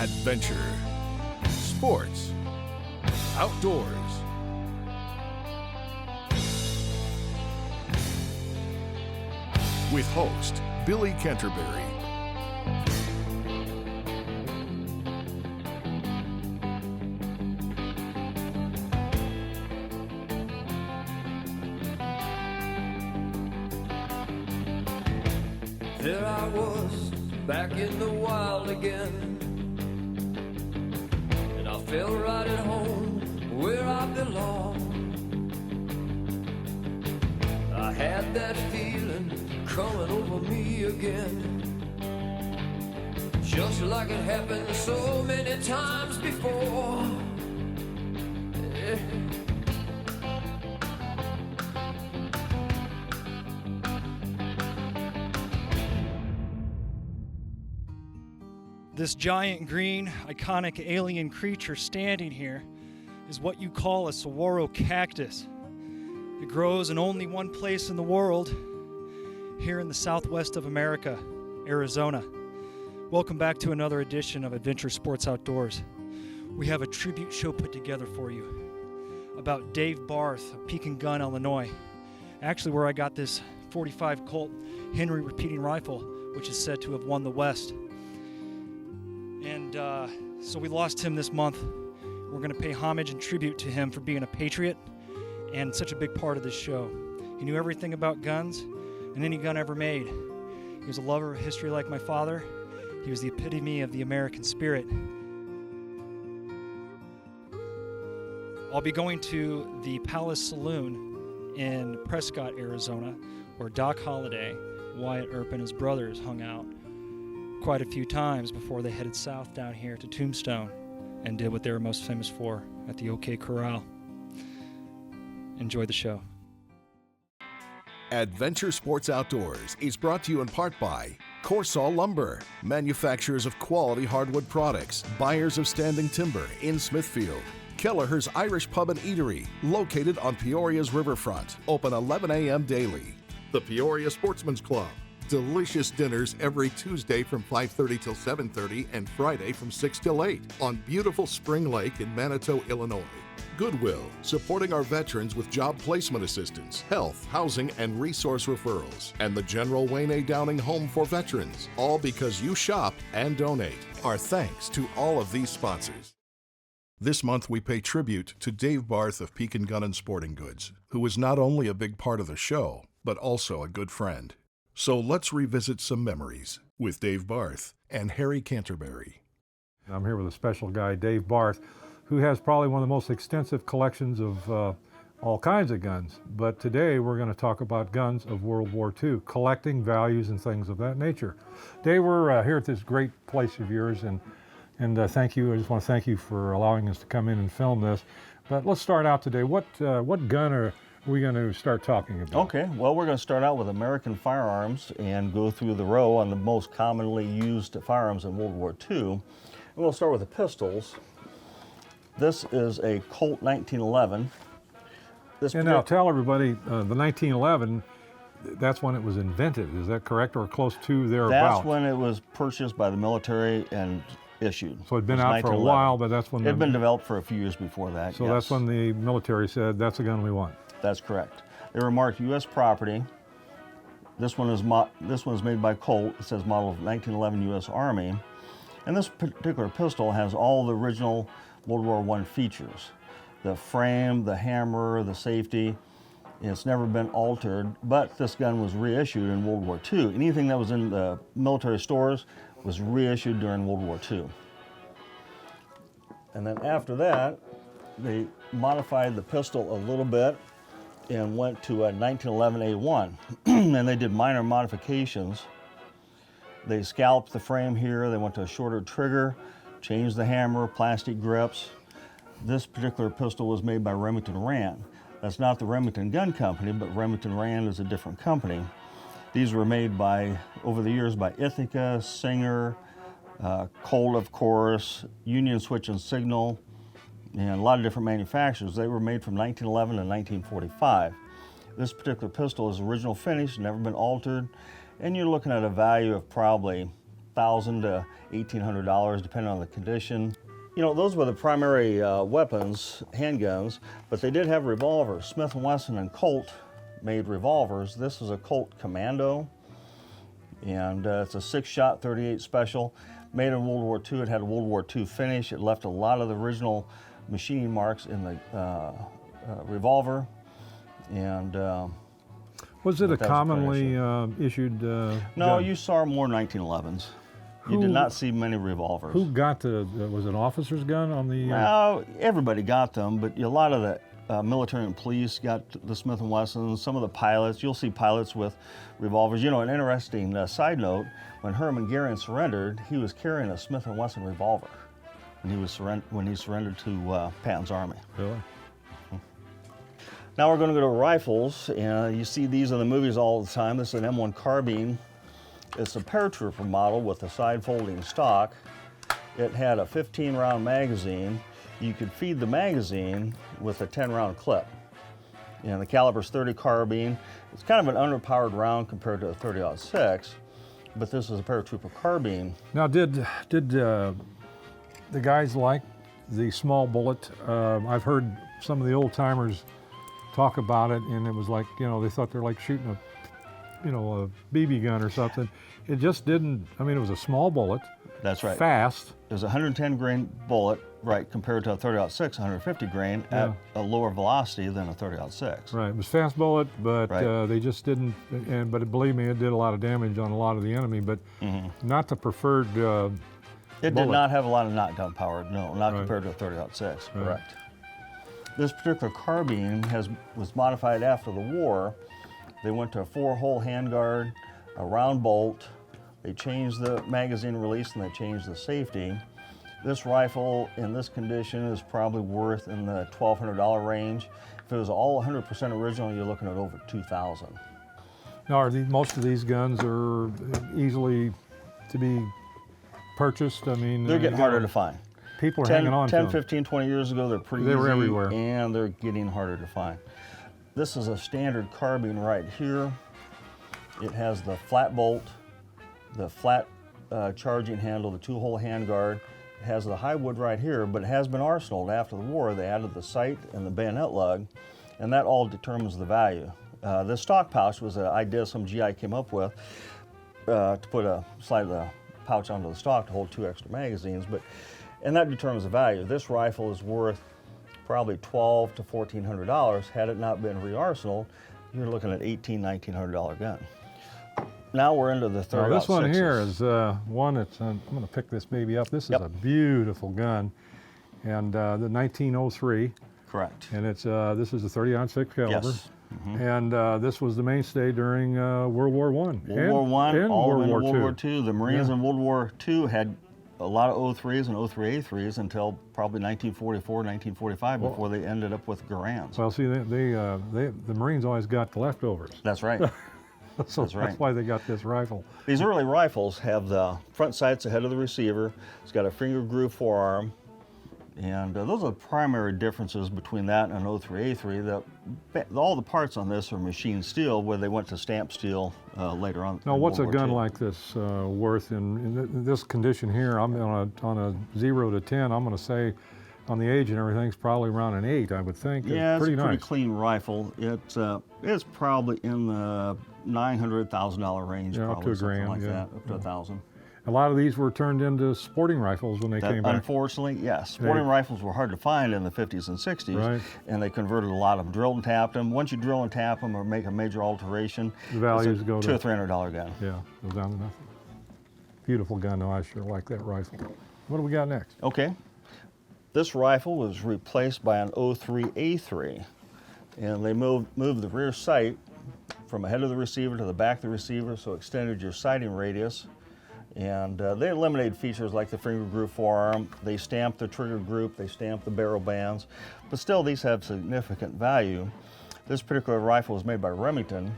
adventure, sports, outdoors. With host Billy Canterbury. There I was, back in the wild again, and I felt right at home where I belong. I had that feeling coming over me again, just like it happened so many times before. Yeah. This giant green, iconic alien creature standing here is what you call a saguaro cactus. It grows in only one place in the world, here in the southwest of America, Arizona. Welcome back to another edition of Adventure Sports Outdoors. We have a tribute show put together for you about Dave Barth of Pekin Gun, Illinois. Actually, where I got this .45 Colt Henry repeating rifle, which is said to have won the West. And so we lost him this month. We're going to pay homage and tribute to him for being a patriot and such a big part of this show. He knew everything about guns and any gun ever made. He was a lover of history like my father. He was the epitome of the American spirit. I'll be going to the Palace Saloon in Prescott, Arizona, where Doc Holliday, Wyatt Earp, and his brothers hung out quite a few times before they headed south down here to Tombstone and did what they were most famous for at the OK Corral. Enjoy the show. Adventure Sports Outdoors is brought to you in part by Corsaw Lumber, manufacturers of quality hardwood products, buyers of standing timber in Smithfield. Kelleher's Irish Pub and Eatery, located on Peoria's riverfront, open 11 a.m. daily. The Peoria Sportsman's Club. Delicious dinners every Tuesday from 5:30 till 7:30 and Friday from 6 till 8 on beautiful Spring Lake in Manitou, Illinois. Goodwill, supporting our veterans with job placement assistance, health, housing, and resource referrals. And the General Wayne A. Downing Home for Veterans, all because you shop and donate. Our thanks to all of these sponsors. This month we pay tribute to Dave Barth of Pekin Gun and Sporting Goods, who is not only a big part of the show, but also a good friend. So let's revisit some memories with Dave Barth and Harry Canterbury. I'm here with a special guy, Dave Barth, who has probably one of the most extensive collections of all kinds of guns. But today we're going to talk about guns of World War II, collecting values and things of that nature. Dave, we're here at this great place of yours, and thank you. I just want to thank you for allowing us to come in and film this. But let's start out today. What gun are we going to start talking about? Okay, well, we're going to start out with American firearms and go through the row on the most commonly used firearms in World War II. And we'll start with the pistols. This is a Colt 1911. And now tell everybody, the 1911, that's when it was invented, is that correct, or close to thereabouts? That's when it was purchased by the military and issued. So it'd been out for a while, but that's when... It had been developed for a few years before that, So yes. that's when the military said, that's the gun we want. That's correct. They were marked U.S. property. This one is made by Colt. It says model of 1911 U.S. Army. And this particular pistol has all the original World War I features. The frame, the hammer, the safety. It's never been altered, but this gun was reissued in World War II. Anything that was in the military stores was reissued during World War II. And then after that, they modified the pistol a little bit and went to a 1911 A1. And they did minor modifications. They scalped the frame here, they went to a shorter trigger, changed the hammer, plastic grips. This particular pistol was made by Remington Rand. That's not the Remington Gun Company, but Remington Rand is a different company. These were made over the years by Ithaca, Singer, Colt, of course, Union Switch and Signal, and a lot of different manufacturers. They were made from 1911 to 1945. This particular pistol is original finish, never been altered, and you're looking at a value of probably $1,000 to $1,800, depending on the condition. You know, those were the primary weapons, handguns, but they did have revolvers. Smith & Wesson and Colt made revolvers. This is a Colt Commando, and it's a 6-shot 38 special. Made in World War II. It had a World War II finish. It left a lot of the original machining marks in the revolver. And was it a that was commonly issued no, gun? you saw more 1911s. You did not see many revolvers. Who got was it an officer's gun on the? Well, everybody got them, but a lot of the military and police got the Smith & Wesson. Some of the pilots, you'll see pilots with revolvers. You know, an interesting side note, when Herman Goering surrendered, he was carrying a Smith & Wesson revolver when he surrendered to Patton's army. Really? Now we're going to go to rifles, and you see these in the movies all the time. This is an M1 carbine. It's a paratrooper model with a side-folding stock. It had a 15-round magazine. You could feed the magazine with a 10-round clip. And the caliber's 30 carbine. It's kind of an underpowered round compared to a 30-06, but this is a paratrooper carbine. Now, did the guys like the small bullet? I've heard some of the old timers talk about it, and it was like, you know, they thought they're like shooting a BB gun or something. It just didn't. I mean, it was a small bullet. That's right. Fast. It was a 110 grain bullet, right, compared to a 30-06, 150 grain at a lower velocity than a 30-06. Right. It was fast bullet, but Right. they just didn't. But believe me, it did a lot of damage on a lot of the enemy, but not the preferred. It did not have a lot of knockdown power. No, not Right. compared to a 30-06. Correct. This particular carbine was modified after the war. They went to a 4-hole handguard, a round bolt. They changed the magazine release and they changed the safety. This rifle in this condition is probably worth in the $1,200 range. If it was all 100% original, you're looking at over $2,000. Now, most of these guns are easily to be purchased? I mean, They're getting harder to find. People are hanging on to 10, them. 15, 20 years ago, they're pretty They were easy, everywhere. and they're getting harder to find. This is a standard carbine right here. It has the flat bolt, the flat charging handle, the 2-hole handguard. It has the high wood right here, but it has been arsenaled after the war. They added the sight and the bayonet lug, and that all determines the value. The stock pouch was an idea some GI came up with to slide the pouch onto the stock to hold 2 extra magazines, and that determines the value. This rifle is worth probably $1,200 to $1,400. Had it not been re-arsenaled, you're looking at $1,800, $1,900 gun. Now we're into the 30-06s. Now this one here is one that's, I'm going to pick this baby up. This is a beautiful gun, and the 1903. Correct. And it's this is a 30-06 caliber. Yes. And this was the mainstay during World War I. World War I, and all World the way War to II. World War II. The Marines in World War II had a lot of 03s and 03A3s until probably 1944, 1945 before they ended up with Garands. Well, see, the Marines always got the leftovers. That's right. So that's why they got this rifle. These early rifles have the front sights ahead of the receiver. It's got a finger groove forearm. And those are the primary differences between that and an 03A3. All the parts on this are machined steel, where they went to stamp steel later on. Now, what's a World War gun II. like this worth in this condition here? I'm on a 0 to 10. I'm going to say, on the age and everything's probably around an 8, I would think. Yeah, it's pretty a pretty nice. clean rifle. It's probably in the $900,000 range, Yeah, up probably to a something grand, like yeah. that, up to 1,000. A lot of these were turned into sporting rifles when they came back. Unfortunately, yes. Sporting rifles were hard to find in the 50s and 60s, Right. and they converted a lot of them, drilled and tapped them. Once you drill and tap them or make a major alteration, The values it's a go $200 to or $300 gun. Yeah, goes down to nothing. Beautiful gun, though. I sure like that rifle. What do we got next? Okay. This rifle was replaced by an 03A3, and they moved the rear sight from ahead of the receiver to the back of the receiver, so extended your sighting radius. And they eliminated features like the finger groove forearm. They stamped the trigger group, they stamped the barrel bands, but still these have significant value. This particular rifle was made by Remington,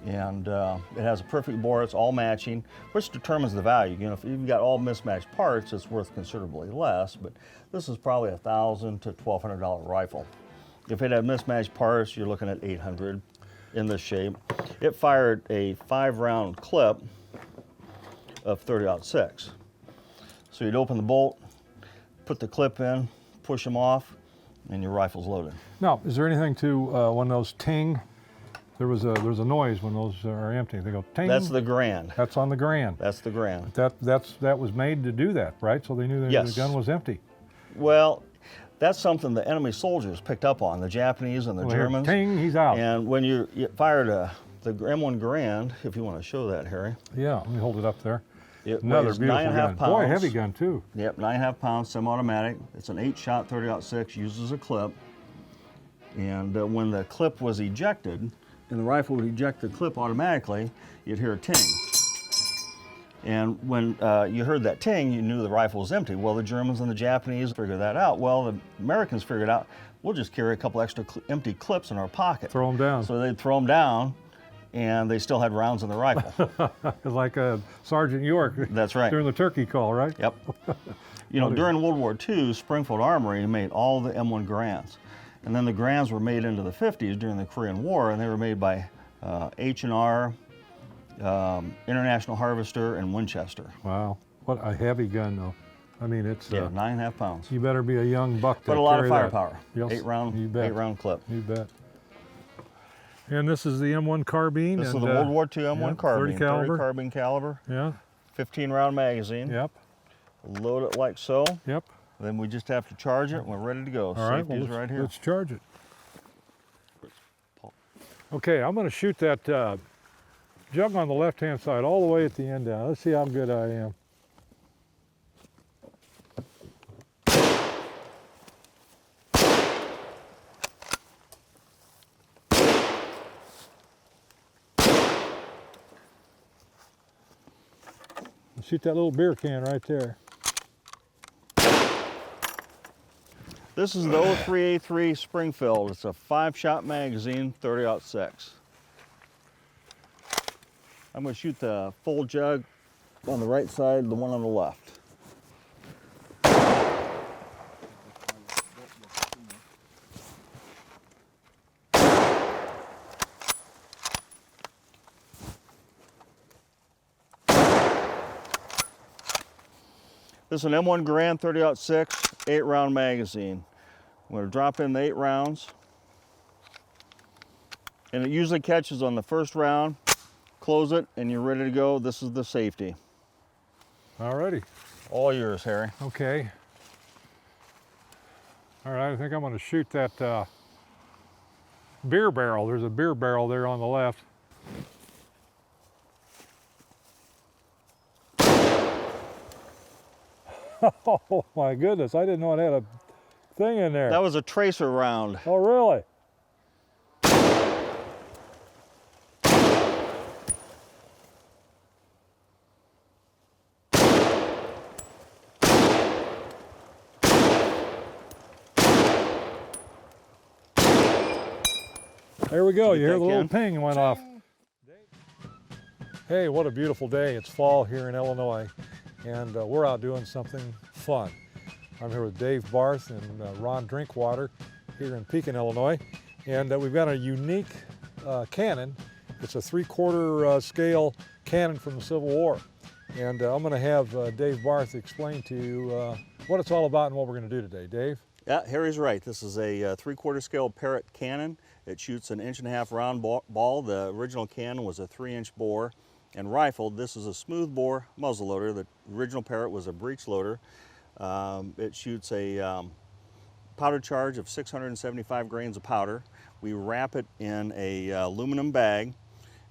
and it has a perfect bore. It's all matching, which determines the value. You know, if you've got all mismatched parts, it's worth considerably less, but this is probably a $1,000 to $1,200 rifle. If it had mismatched parts, you're looking at $800 in this shape. It fired a 5-round clip of .30-06. So you'd open the bolt, put the clip in, push them off, and your rifle's loaded. Now, is there anything to when those ting? There's a noise when those are empty. They go ting. That's the Grand. That's on the Grand. That's the Grand. That was made to do that, right? So they knew that Yes. the gun was empty. Well, that's something the enemy soldiers picked up on, the Japanese and the Well, here, Germans. ting, he's out. And when you fired the M1 Grand, if you want to show that, Harry, Yeah, let me hold it up there. it Another weighs beautiful 9.5 gun. pounds. Boy, heavy gun too. Yep, 9.5 pounds, semi-automatic. It's an 8-shot .30-06, uses a clip. And when the clip was ejected, and the rifle would eject the clip automatically, you'd hear a ting. And when you heard that ting, you knew the rifle was empty. Well, the Germans and the Japanese figured that out. Well, the Americans figured out, we'll just carry a couple extra empty clips in our pocket. Throw them down. So they'd throw them down, and they still had rounds in the rifle. Like Sergeant York. That's right. During the turkey call, right? Yep. You know, during World War II, Springfield Armory made all the M1 Grands. And then the Grands were made into the 50s during the Korean War, and they were made by H&R, International Harvester, and Winchester. Wow, what a heavy gun though. I mean, it's 9.5 pounds. you better be a young buck to But a lot of carry that. firepower. Yes, Eight round clip. You bet. And this is the M1 carbine. This is and, the World War II M1 yeah, carbine. 30 caliber. 30 carbine caliber. Yeah. 15-round magazine. Yep. Load it like so. Yep. Then we just have to charge it, and we're ready to go. All right. Safety's Well, right here. let's charge it. Okay, I'm going to shoot that jug on the left-hand side all the way at the end down. Let's see how good I am. Shoot that little beer can right there. This is the 03A3 Springfield. It's a 5-shot magazine, 30-06. I'm going to shoot the full jug on the right side, the one on the left. This is an M1 Grand 30-06, 8-round magazine. I'm going to drop in the 8 rounds. And it usually catches on the first round. Close it, and you're ready to go. This is the safety. Alrighty. All yours, Harry. Okay. All right, I think I'm going to shoot that beer barrel. There's a beer barrel there on the left. Oh my goodness, I didn't know it had a thing in there. That was a tracer round. Oh really? There we go, you hear the little ping went off. Hey, what a beautiful day. It's fall here in Illinois, and we're out doing something fun. I'm here with Dave Barth and Ron Drinkwater here in Pekin, Illinois, and we've got a unique cannon. It's a 3/4 scale cannon from the Civil War. And I'm going to have Dave Barth explain to you what it's all about and what we're going to do today. Dave? Yeah, Harry's right. This is a 3/4 scale Parrott cannon. It shoots an 1.5-inch round ball. The original cannon was a 3-inch bore and rifled. This is a smooth bore muzzleloader. The original Parrott was a breech loader. It shoots a powder charge of 675 grains of powder. We wrap it in a aluminum bag,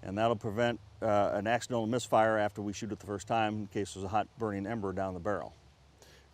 and that'll prevent an accidental misfire after we shoot it the first time in case there's a hot burning ember down the barrel.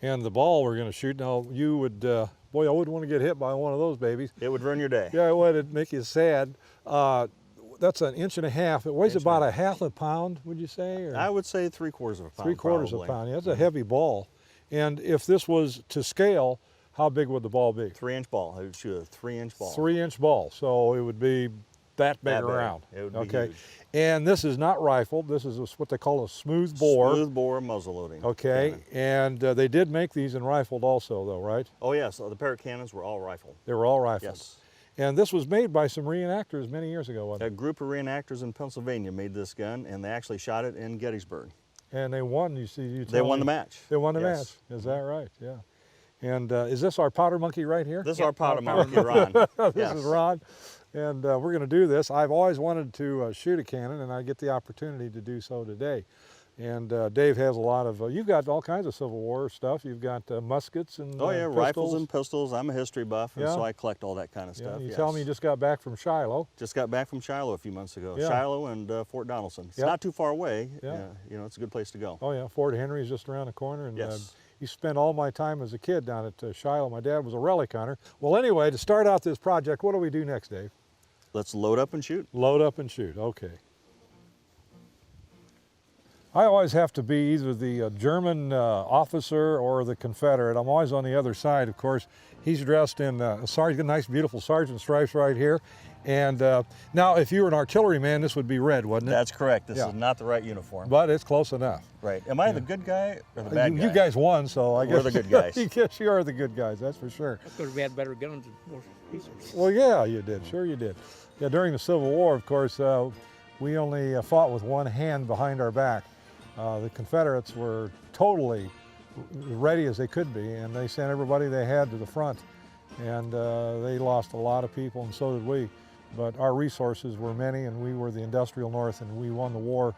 And the ball we're going to shoot, now you would, boy, I wouldn't want to get hit by one of those babies. It would ruin your day. Yeah, it would. It'd make you sad. That's 1.5 inches. It weighs about 1/2 pound, would you say? Or? I would say 3/4 of a pound. 3/4 of a pound. Yeah, that's a heavy ball. And if this was to scale, how big would the ball be? 3-inch ball. I would shoot a 3-inch ball. 3-inch ball. So it would be that big around. It would be okay. huge. And this is not rifled. This is what they call a smooth bore. Smooth bore muzzle loading. Okay. Cannon. And they did make these in rifled also, though, right? Oh yes, the Parrott cannons were all rifled. They were all rifled. Yes. And this was made by some reenactors many years ago, wasn't A it? group of reenactors in Pennsylvania made this gun, and they actually shot it in Gettysburg. And they won, you see. You They tell won me. the match. They won the Yes. match. Is that right? Yeah. And is this our powder monkey right here? This is our powder monkey, Ron. This Yes. is Ron. And we're going to do this. I've always wanted to shoot a cannon, and I get the opportunity to do so today. And Dave has a lot of, you've got all kinds of Civil War stuff. You've got muskets and Oh yeah, pistols. rifles and pistols. I'm a history buff, and Yeah. so I collect all that kind of Yeah, stuff. you yes. tell me you just got back from Shiloh. Just got back from Shiloh a few months ago. Yeah. Shiloh and Fort Donaldson. It's Yep. not too far away. Yeah. You know, it's a good place to go. Oh yeah, Fort Henry's just around the corner. And Yes. you spent all my time as a kid down at Shiloh. My dad was a relic hunter. Well, anyway, to start out this project, what do we do next, Dave? Let's load up and shoot. Load up and shoot, okay. I always have to be either the German officer or the Confederate. I'm always on the other side, of course. He's dressed in a sergeant, nice, beautiful sergeant stripes right here. And now, if you were an artilleryman, this would be red, wouldn't it? That's correct. This Yeah. is not the right uniform. But it's close enough. Right. Am I the good guy or the bad guy? You guys won, so I guess We're the good guys. I guess you are the good guys, that's for sure. Because we had better guns and more resources. Well, yeah, you did. Sure you did. Yeah, during the Civil War, of course, we only fought with one hand behind our back. The Confederates were totally ready as they could be, and they sent everybody they had to the front. And they lost a lot of people, and so did we. But our resources were many, and we were the industrial North, and we won the war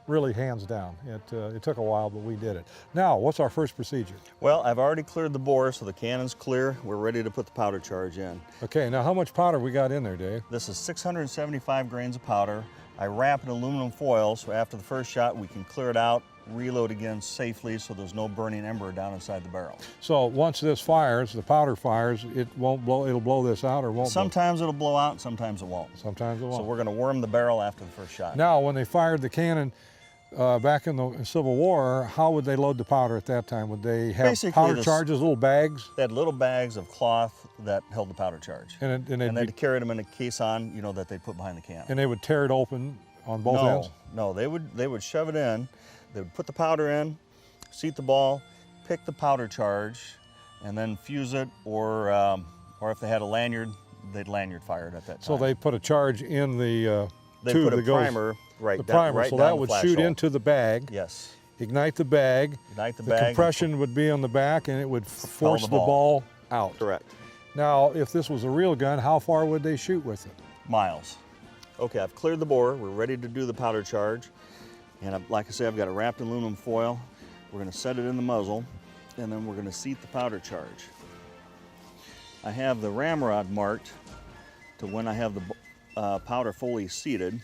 really hands down. It took a while, but we did it. Now, what's our first procedure? Well, I've already cleared the bore, so the cannon's clear. We're ready to put the powder charge in. Okay, now how much powder we got in there, Dave? This is 675 grains of powder. I wrap in aluminum foil, so after the first shot, we can clear it out, reload again safely, so there's no burning ember down inside the barrel. So once this fires, the powder fires, it won't blow, it'll blow this out or won't Sometimes it'll blow out, sometimes it won't. blow? Sometimes it won't. So we're gonna worm the barrel after the first shot. Now, when they fired the cannon back in the Civil War, how would they load the powder at that time? Would they have Basically, powder this- charges, little bags? They had little bags of cloth that held the powder charge. And And they'd carry them in a caisson, you know, that they'd put behind the cannon. they would tear it open on both no, ends? No, they would shove it in. They would put the powder in, seat the ball, pick the powder charge, and then fuse it, or if they had a lanyard, they'd lanyard fire it at that time. So they put a charge in the They tube put a that goes, primer right the down, primer, right so down that the would flash shoot hole. into the bag, Yes. ignite the bag, Ignite the the bag. compression would be on the back, and it would force the the ball out. Correct. Now, if this was a real gun, how far would they shoot with it? Miles. Okay, I've cleared the bore. We're ready to do the powder charge. And like I say, I've got it wrapped in aluminum foil. We're gonna set it in the muzzle, and then we're gonna seat the powder charge. I have the ramrod marked to when I have the powder fully seated.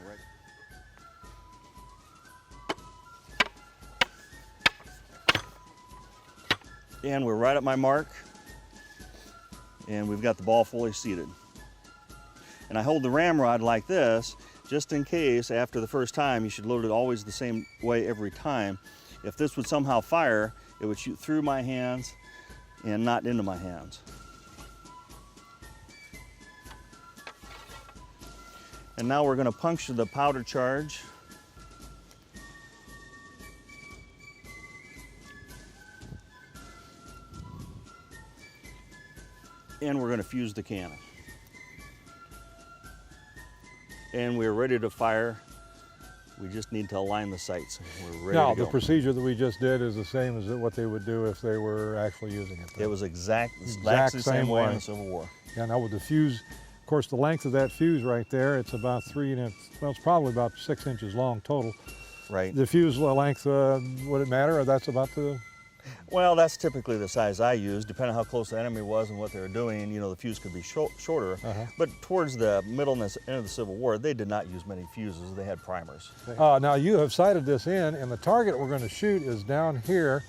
Right. And we're right at my mark, and we've got the ball fully seated. And I hold the ramrod like this, just in case after the first time. You should load it always the same way every time. If this would somehow fire, it would shoot through my hands and not into my hands. And now we're going to puncture the powder charge. And we're going to fuse the cannon. And we're ready to fire. We just need to align the sights. We're ready Now, to go. the procedure that we just did is the same as what they would do if they were actually using it. It was exactly Exact the same same way in way. the Civil War. Yeah, now with the fuse, of course, the length of that fuse right there, it's about it's probably about 6 inches long total. Right. The fuse length, would it matter, or that's about the... Well, that's typically the size I use, depending on how close the enemy was and what they were doing. You know, the fuse could be shorter. But towards the middle and the end of the Civil War, they did not use many fuses. They had primers. Now, you have sighted this in, and the target we're going to shoot is down here.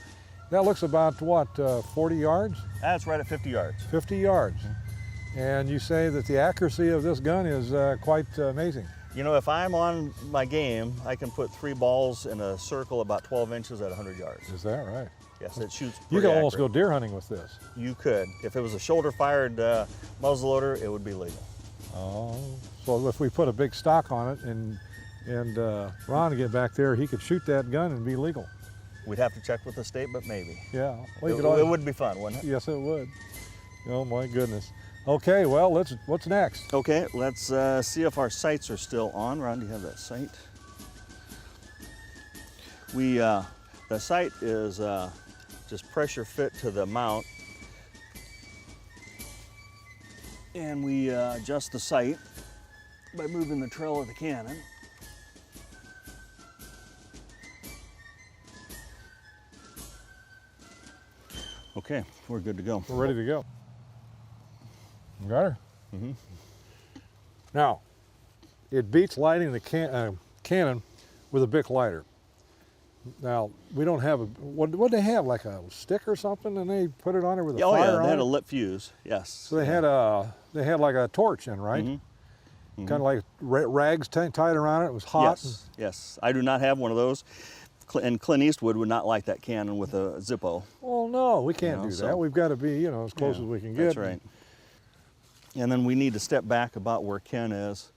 That looks about, what, 40 yards? That's right at 50 yards. 50 yards. And you say that the accuracy of this gun is quite amazing. You know, if I'm on my game, I can put 3 balls in a circle about 12 inches at 100 yards. Is that right? Yes, it shoots You pretty could almost go accurate. deer hunting with this. You could. If it was a shoulder-fired muzzleloader, it would be legal. Oh, so if we put a big stock on it and Ron to get back there, he could shoot that gun and be legal. We'd have to check with the state, but maybe. Yeah. Well, you It, could always- it would be fun, wouldn't it? Yes, it would. Oh my goodness. Okay, well, what's next? Okay, let's see if our sights are still on. Ron, do you have that sight? The sight is just pressure fit to the mount. And we adjust the sight by moving the trail of the cannon. Okay, we're good to go. We're ready to go. You got her? Mm-hmm. Now, it beats lighting the cannon with a Bic lighter. Now, we don't have what they have, like a stick or something, and they put it on there with a fire on it? Oh yeah, they had a lit fuse, yes. So they had like a torch in, right? Mm-hmm. Mm-hmm. Kind of like rags tied around it. It was hot. Yes, yes. I do not have one of those. And Clint Eastwood would not like that cannon with a Zippo. Well, no, we can't do that. So, we've got to be, as close as we can get. That's right. And then we need to step back about where Ken is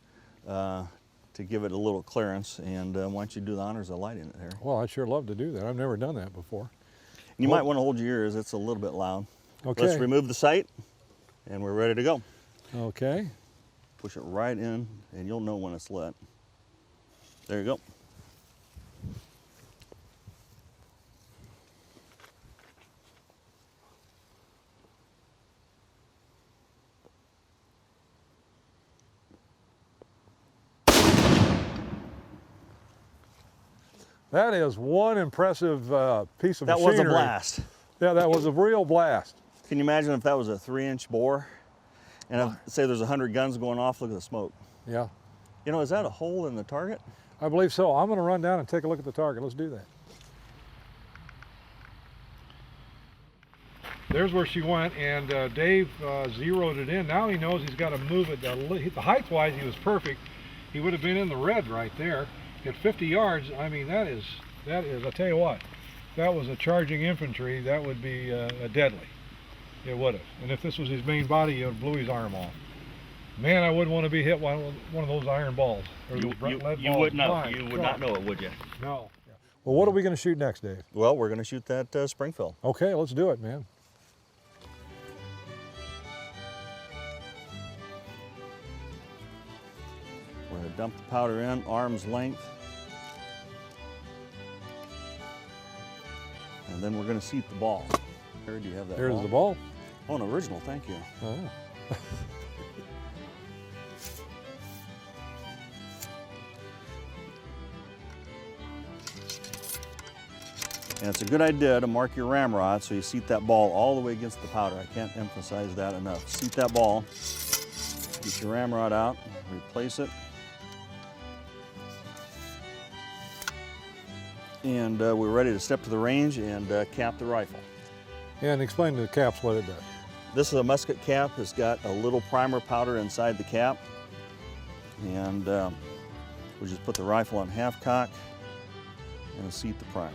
to give it a little clearance. And why don't you do the honors of lighting it, Harry? Well, I'd sure love to do that. I've never done that before. You might want to hold your ears. It's a little bit loud. Okay. Let's remove the sight, and we're ready to go. Okay. Push it right in, and you'll know when it's lit. There you go. That is one impressive piece of machinery. That was a blast. Yeah, that was a real blast. Can you imagine if that was a 3-inch bore? And say there's 100 guns going off, look at the smoke. Yeah. Is that a hole in the target? I believe so. I'm going to run down and take a look at the target. Let's do that. There's where she went, and Dave zeroed it in. Now he knows he's got to move it. The height-wise, he was perfect. He would have been in the red right there. At 50 yards, I mean, that is, I'll tell you what, if that was a charging infantry, that would be a deadly. It would have. And if this was his main body, it would have blew his arm off. Man, I wouldn't want to be hit by one of those iron balls. Or You lead balls. would know. My You would God. not know it, would you? No. Well, what are we going to shoot next, Dave? Well, we're going to shoot that Springfield. Okay, let's do it, man. We're going to dump the powder in, arm's length. And then we're going to seat the ball. Here, do you have that Here's ball? the ball. Oh, an original, thank you. Oh. And it's a good idea to mark your ramrod so you seat that ball all the way against the powder. I can't emphasize that enough. Seat that ball, get your ramrod out, replace it. And we're ready to step to the range and cap the rifle. And explain to the caps what it does. This is a musket cap. It's got a little primer powder inside the cap. And we just put the rifle on half cock and seat the primer.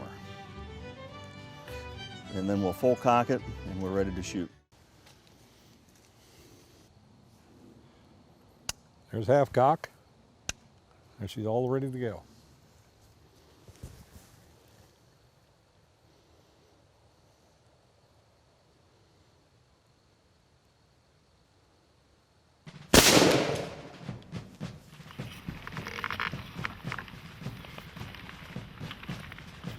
And then we'll full cock it and we're ready to shoot. There's half cock. And she's all ready to go.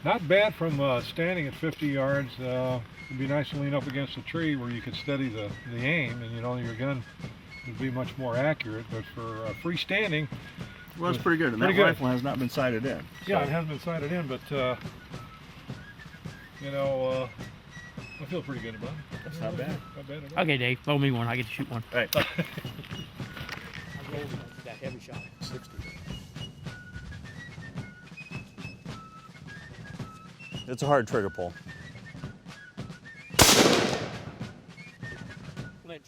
Not bad from standing at 50 yards. It'd be nice to lean up against a tree where you could steady the aim, and your gun would be much more accurate. But for freestanding, Well, that's pretty good. And that rifle has not been sighted in. yeah, it hasn't been sighted in, but I feel pretty good about it. That's not bad. Not bad at all. Okay, Dave, throw me one. I get to shoot one. Right. That heavy shot. 60. It's a hard trigger pull. Lynch.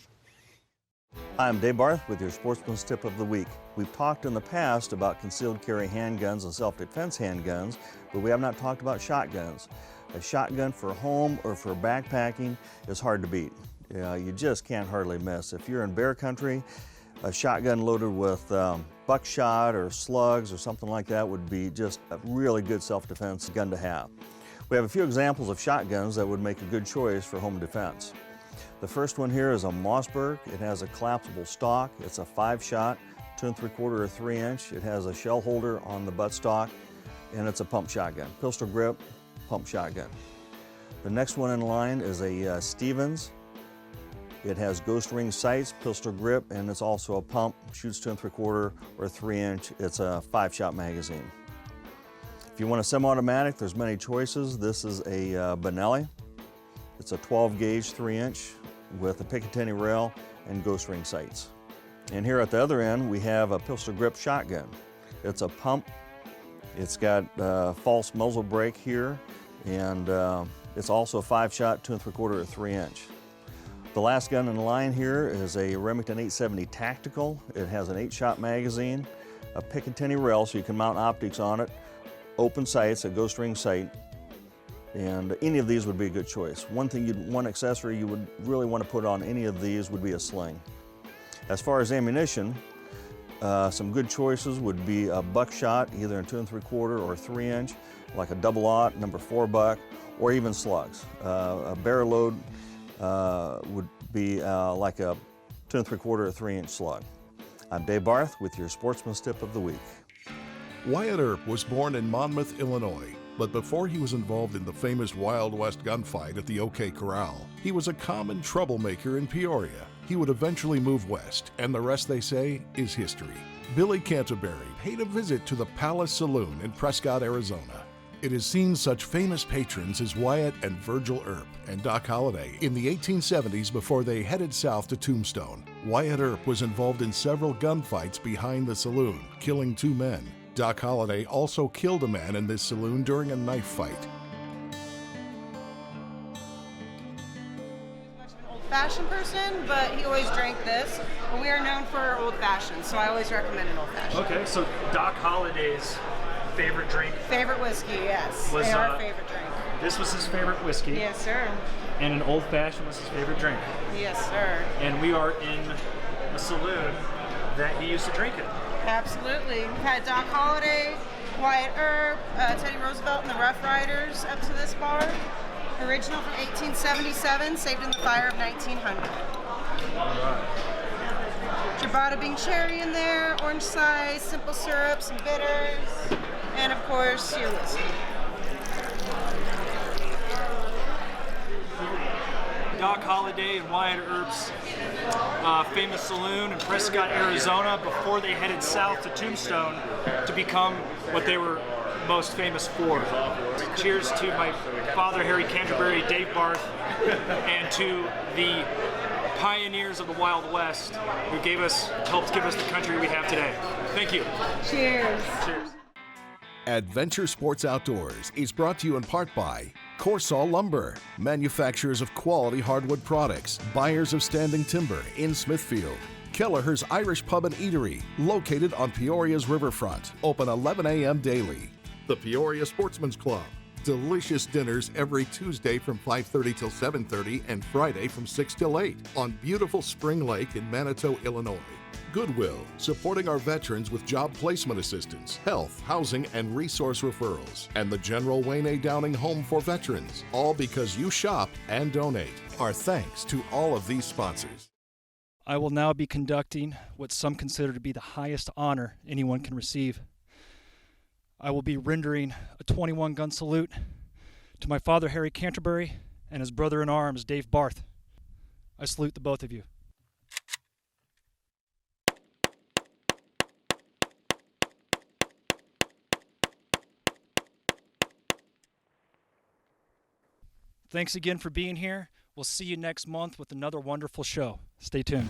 I'm Dave Barth with your Sportsman's Tip of the Week. We've talked in the past about concealed carry handguns and self-defense handguns, but we have not talked about shotguns. A shotgun for home or for backpacking is hard to beat. You just can't hardly miss. If you're in bear country, a shotgun loaded with buckshot or slugs or something like that would be just a really good self-defense gun to have. We have a few examples of shotguns that would make a good choice for home defense. The first one here is a Mossberg. It has a collapsible stock. It's a 5-shot, 2 3/4 or 3 inch. It has a shell holder on the buttstock, and it's a pump shotgun. Pistol grip, pump shotgun. The next one in line is a Stevens. It has ghost ring sights, pistol grip, and it's also a pump. Shoots 2 3/4 or 3 inch. It's a 5-shot magazine. If you want a semi-automatic, there's many choices. This is a Benelli. It's a 12 gauge 3 inch with a Picatinny rail and ghost ring sights. And here at the other end, we have a pistol grip shotgun. It's a pump. It's got false muzzle brake here, and it's also a 5-shot, 2 3/4 or 3 inch. The last gun in the line here is a Remington 870 Tactical. It has an 8-shot magazine, a Picatinny rail so you can mount optics on it, open sights, a ghost ring sight, and any of these would be a good choice. One accessory you would really want to put on any of these would be a sling. As far as ammunition, some good choices would be a buckshot, either in 2 3/4 or 3 inch, like a double-aught, number 4 buck, or even slugs. A barrel load would be like a 2 3/4 or 3 inch slug. I'm Dave Barth with your Sportsman's Tip of the Week. Wyatt Earp was born in Monmouth, Illinois, but before he was involved in the famous Wild West gunfight at the OK Corral, he was a common troublemaker in Peoria. He would eventually move west, and the rest, they say, is history. Billy Canterbury paid a visit to the Palace Saloon in Prescott, Arizona. It has seen such famous patrons as Wyatt and Virgil Earp and Doc Holliday in the 1870s before they headed south to Tombstone. Wyatt Earp was involved in several gunfights behind the saloon, killing 2 men. Doc Holliday also killed a man in this saloon during a knife fight. Old-fashioned person, but he always drank this. But we are known for old-fashioned, so I always recommend an old-fashioned. Okay, so Doc Holliday's favorite drink. Favorite whiskey, yes. Was, they are favorite drink. This was his favorite whiskey. Yes, sir. And an old fashioned was his favorite drink. Yes, sir. And we are in a saloon that he used to drink in. Absolutely. We've had Doc Holliday, Wyatt Earp, Teddy Roosevelt, and the Rough Riders up to this bar. Original from 1877, saved in the fire of 1900. All right. Ciabatta Bing cherry in there, orange slice, simple syrups and bitters, and of course your whiskey. Doc Holliday and Wyatt Earp's famous saloon in Prescott, Arizona, before they headed south to Tombstone to become what they were most famous for. Cheers to my father, Harry Canterbury, Dave Barth, and to the pioneers of the Wild West who helped give us the country we have today. Thank you. Cheers. Cheers. Adventure Sports Outdoors is brought to you in part by Corsall Lumber, manufacturers of quality hardwood products, buyers of standing timber in Smithfield. Kelleher's Irish Pub and Eatery, located on Peoria's riverfront, open 11 a.m. daily. The Peoria Sportsman's Club, delicious dinners every Tuesday from 5:30 till 7:30 and Friday from 6 till 8 on beautiful Spring Lake in Manitou, Illinois. Goodwill, supporting our veterans with job placement assistance, health, housing, and resource referrals. And the General Wayne A. Downing Home for Veterans, all because you shop and donate. Our thanks to all of these sponsors. I will now be conducting what some consider to be the highest honor anyone can receive. I will be rendering a 21-gun salute to my father, Harry Canterbury, and his brother-in-arms, Dave Barth. I salute the both of you. Thanks again for being here. We'll see you next month with another wonderful show. Stay tuned.